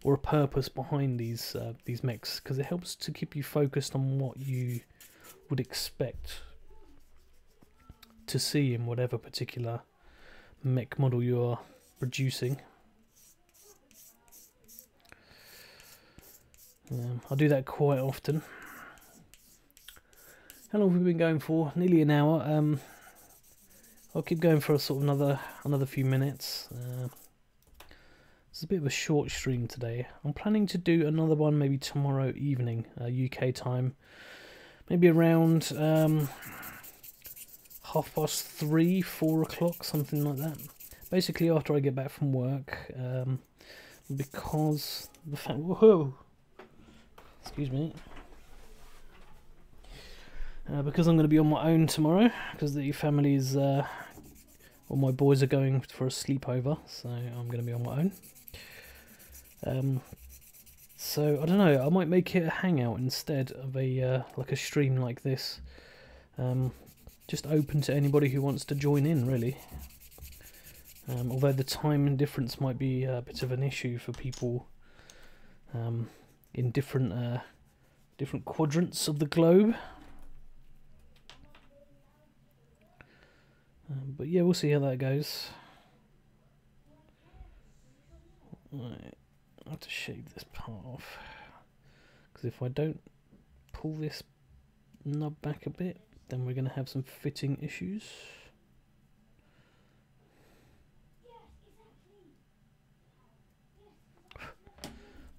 or a purpose behind these mechs, because it helps to keep you focused on what you would expect to see in whatever particular mech model you are producing. I do that quite often. How long have we been going for? Nearly an hour. I'll keep going for a sort of another few minutes. It's a bit of a short stream today. I'm planning to do another one maybe tomorrow evening, UK time. Maybe around 3:30, 4 o'clock, something like that. Basically after I get back from work, because the fact... Whoa! Excuse me. Because I'm going to be on my own tomorrow, because the family's... well, my boys are going for a sleepover, so I'm going to be on my own. So I don't know, I might make it a hangout instead of a like a stream like this. Just open to anybody who wants to join in, really. Although the time difference might be a bit of an issue for people in different quadrants of the globe. But yeah, we'll see how that goes. Right. I have to shave this part off, because if I don't pull this knob back a bit, then we're going to have some fitting issues.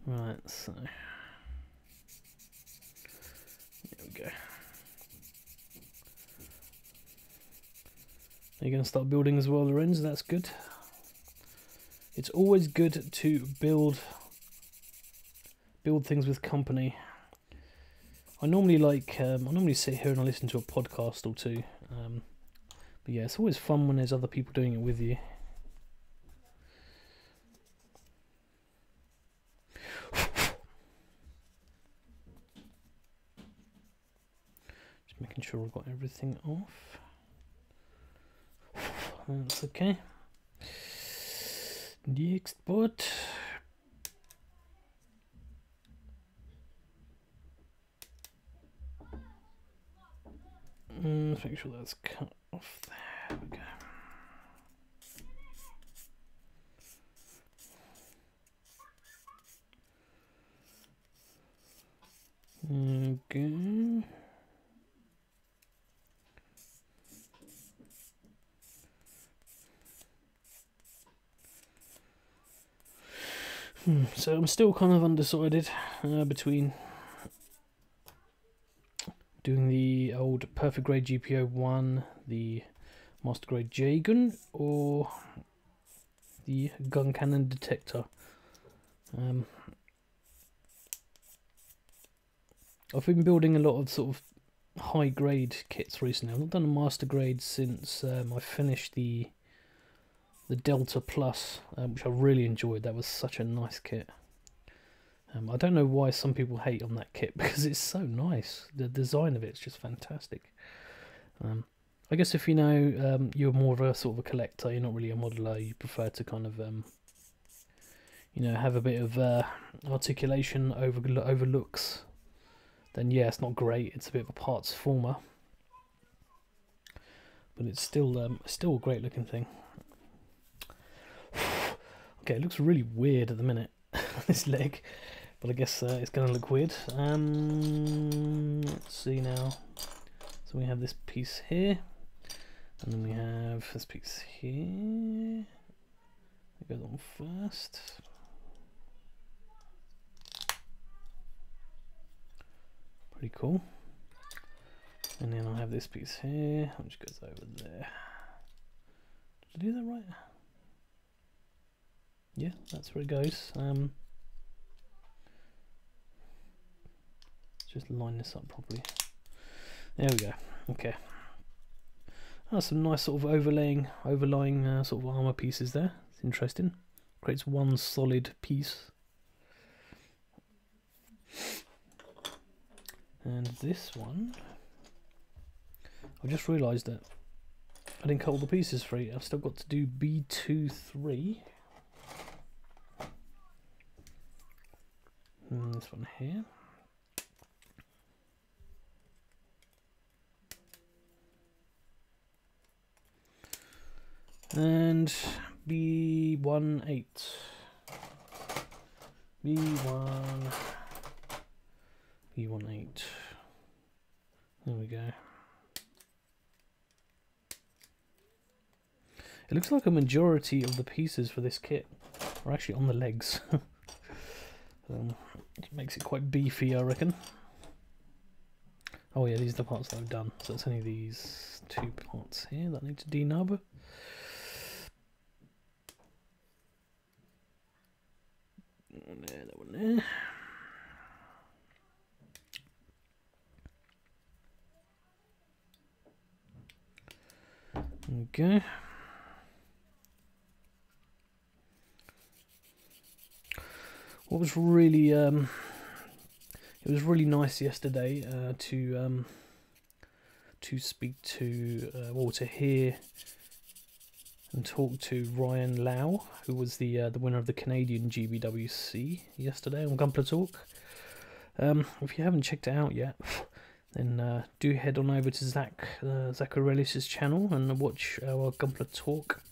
Right, so You're going to start building as well, Lorenz. That's good. It's always good to build things with company. I normally sit here and I listen to a podcast or two. But yeah, it's always fun when there's other people doing it with you. Just making sure I've got everything off. That's okay. Next part. Let's make sure that's cut off there. There we go. Okay. So I'm still kind of undecided between doing the old Perfect Grade GP01, the Master Grade J-Gun, or the Gun Cannon Detector. I've been building a lot of sort of high grade kits recently. I've not done a Master Grade since I finished the Delta Plus, which I really enjoyed. That was such a nice kit. I don't know why some people hate on that kit, because it's so nice. The design of it's just fantastic. I guess if you know you're more of a sort of a collector, you're not really a modeler, you prefer to kind of you know, have a bit of articulation over looks, then yeah, it's not great. It's a bit of a parts former, but it's still a great looking thing. Okay, it looks really weird at the minute, this leg, but I guess it's going to look weird. Let's see now. So we have this piece here, and then we have this piece here. It goes on first. Pretty cool. And then I have this piece here, which goes over there. Did I do that right? Yeah, that's where it goes. Just line this up properly. There we go. Okay. That's some nice sort of overlying sort of armor pieces there. It's interesting. Creates one solid piece. And this one, I just realised that I didn't cut all the pieces free. I've still got to do B23. And this one here. And B18. B18. There we go. It looks like a majority of the pieces for this kit are actually on the legs. It makes it quite beefy, I reckon. Oh yeah, these are the parts that I've done. So it's only these two parts here that I need to denub. There, that one there. Okay. What was really it was really nice yesterday to speak to or to hear and talk to Ryan Lau, who was the winner of the Canadian GBWC yesterday on Gunpla Talk. If you haven't checked it out yet, then do head on over to Zach Aurelius' channel and watch our Gunpla Talk.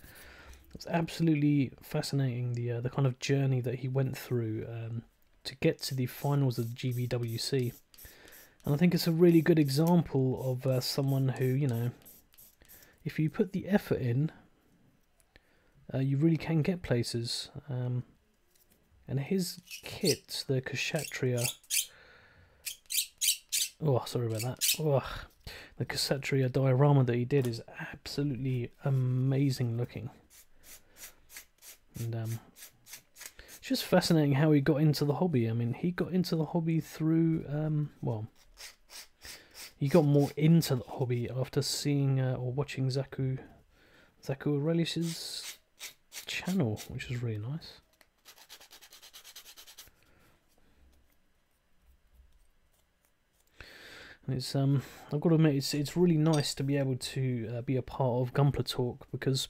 It's absolutely fascinating, the kind of journey that he went through to get to the finals of the GBWC. And I think it's a really good example of someone who, you know, if you put the effort in, you really can get places. And his kit, the Kshatriya... Oh, sorry about that. Oh, the Kshatriya diorama that he did is absolutely amazing looking. And it's just fascinating how he got into the hobby. I mean, he got into the hobby through, well, he got more into the hobby after seeing or watching Zaku Aurelius's channel, which was really nice. And it's I've got to admit, it's really nice to be able to be a part of Gunpla Talk, because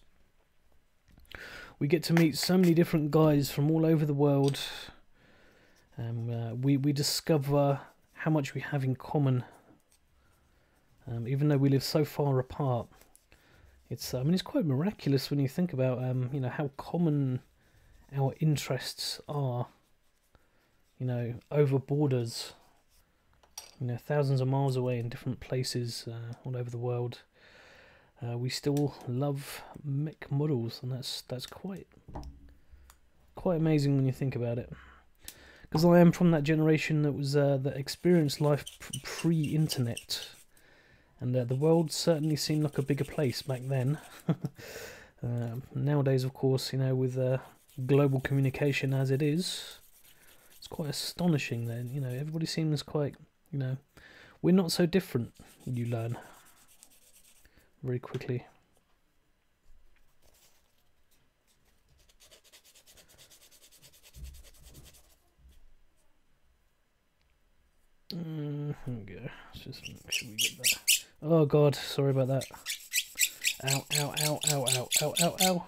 we get to meet so many different guys from all over the world, and we discover how much we have in common, even though we live so far apart. It's I mean, it's quite miraculous when you think about you know, how common our interests are, you know, over borders, you know, thousands of miles away in different places all over the world. We still love mech models, and that's quite amazing when you think about it. Because I am from that generation that was that experienced life pre-internet, and the world certainly seemed like a bigger place back then. Nowadays, of course, you know, with global communication as it is, it's quite astonishing that, you know, everybody seems quite, you know, we're not so different, you learn very quickly. Here we go. Let's just make sure we get that. Oh god, sorry about that. Ow, ow, ow, ow, ow, ow, ow, ow.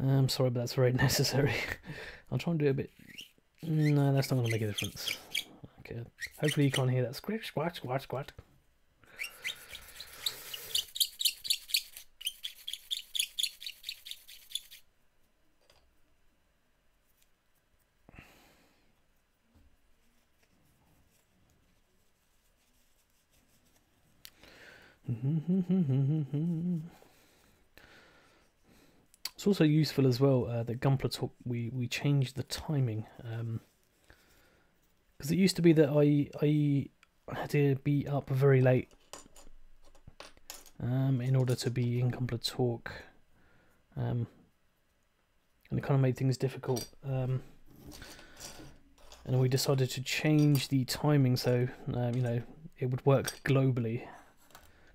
I'm sorry, but that's very necessary. I'll try and do it a bit. No, that's not going to make a difference. Okay. Hopefully you can't hear that. Squish, squash, squash, squash. It's also useful as well that Gunpla Talk, we changed the timing, because it used to be that I had to be up very late in order to be in Gunpla Talk, and it kind of made things difficult, and we decided to change the timing so you know, it would work globally.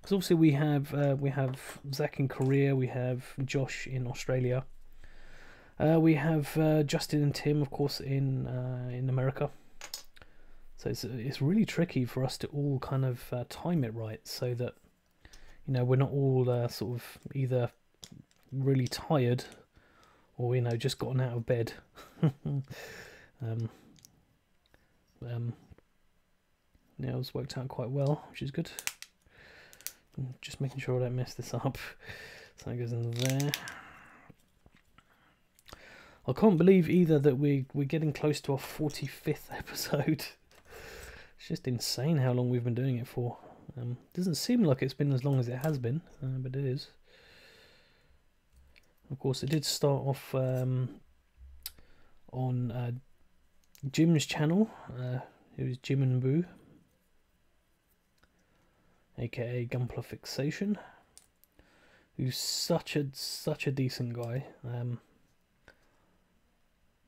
Because obviously we have Zach in Korea, we have Josh in Australia, we have Justin and Tim, of course, in America. So it's really tricky for us to all kind of time it right, so that, you know, we're not all sort of either really tired or, you know, just gotten out of bed. Yeah, it's worked out quite well, which is good. Just making sure I don't mess this up. So that goes in there. I can't believe either that we're getting close to our 45th episode. It's just insane how long we've been doing it for. Doesn't seem like it's been as long as it has been, but it is. Of course, it did start off on Jim's channel. It was Jim and Boo, aka Gunpla Fixation, who's such a decent guy.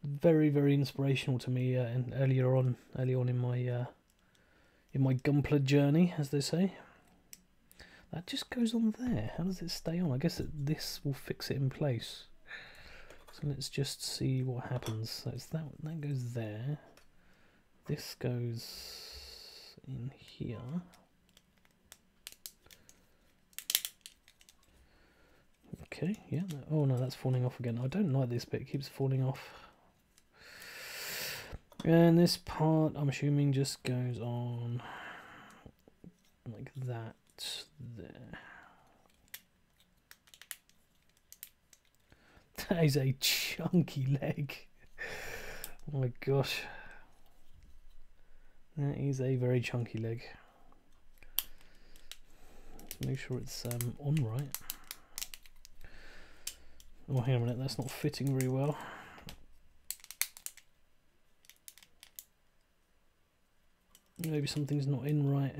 Very, very inspirational to me, and early on in my Gunpla journey, as they say. That just goes on there. How does it stay on? I guess this will fix it in place. So let's just see what happens. So it's that goes there. This goes in here. Okay, yeah. Oh no, that's falling off again. I don't like this bit. It keeps falling off. And this part, I'm assuming, just goes on like that there. That is a chunky leg. Oh my gosh. That is a very chunky leg. Make sure it's on right. Oh, hang on a minute, that's not fitting very well. Maybe something's not in right.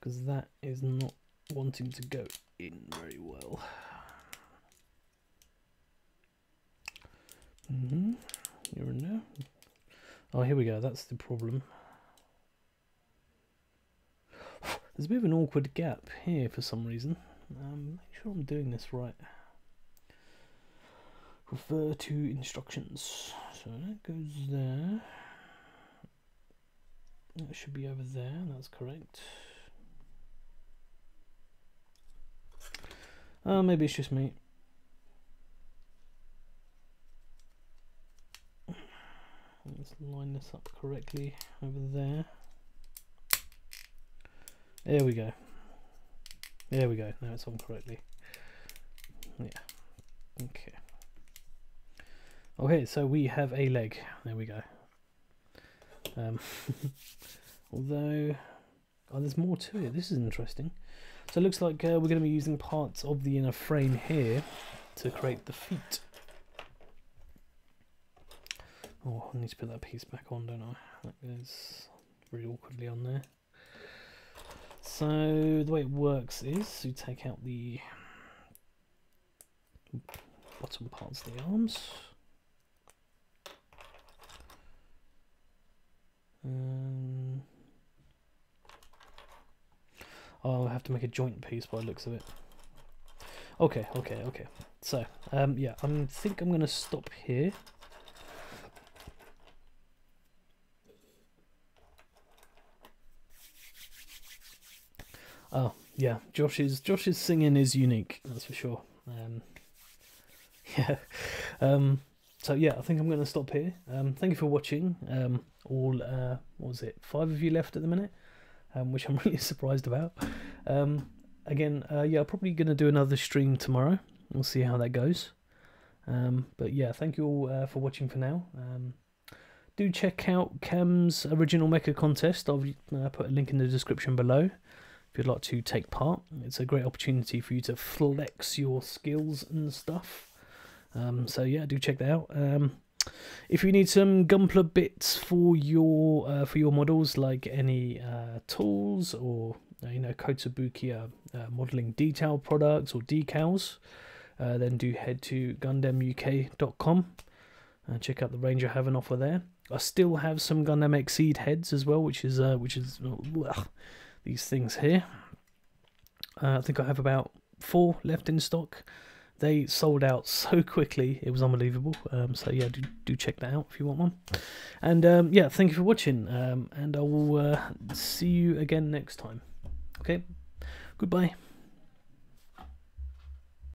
because that is not wanting to go in very well. You're in there. Oh, here we go. That's the problem. There's a bit of an awkward gap here for some reason. Make sure I'm doing this right. Refer to instructions. So that goes there. That should be over there. That's correct. Maybe it's just me. Let's line this up correctly over there. There we go. There we go. Now it's on correctly. Yeah. Okay. Okay, so we have a leg. There we go. Although, there's more to it. This is interesting. So it looks like we're going to be using parts of the inner frame here to create the feet. Oh, I need to put that piece back on, don't I? That goes very awkwardly on there. So the way it works is you take out the bottom parts of the arms. Oh, I have to make a joint piece by the looks of it. Okay. So, yeah, I think I'm going to stop here. Oh, yeah, Josh's singing is unique, that's for sure. Yeah. So yeah, I think I'm going to stop here. Thank you for watching. What was it? 5 of you left at the minute, which I'm really surprised about. Again, yeah, I'm probably going to do another stream tomorrow. We'll see how that goes. But yeah, thank you all for watching for now. Do check out Cam's original mecha contest. I'll put a link in the description below if you'd like to take part. It's a great opportunity for you to flex your skills and stuff. So yeah, do check that out. If you need some Gunpla bits for your models, like any tools or Kotobukiya modeling detail products or decals, then do head to GundamUK.com and check out the range I have on offer there. I still have some Gundam Exceed heads as well, which is these things here. I think I have about 4 left in stock. They sold out so quickly, it was unbelievable. So yeah, do check that out if you want one. And yeah, thank you for watching. And I will see you again next time. Okay, goodbye.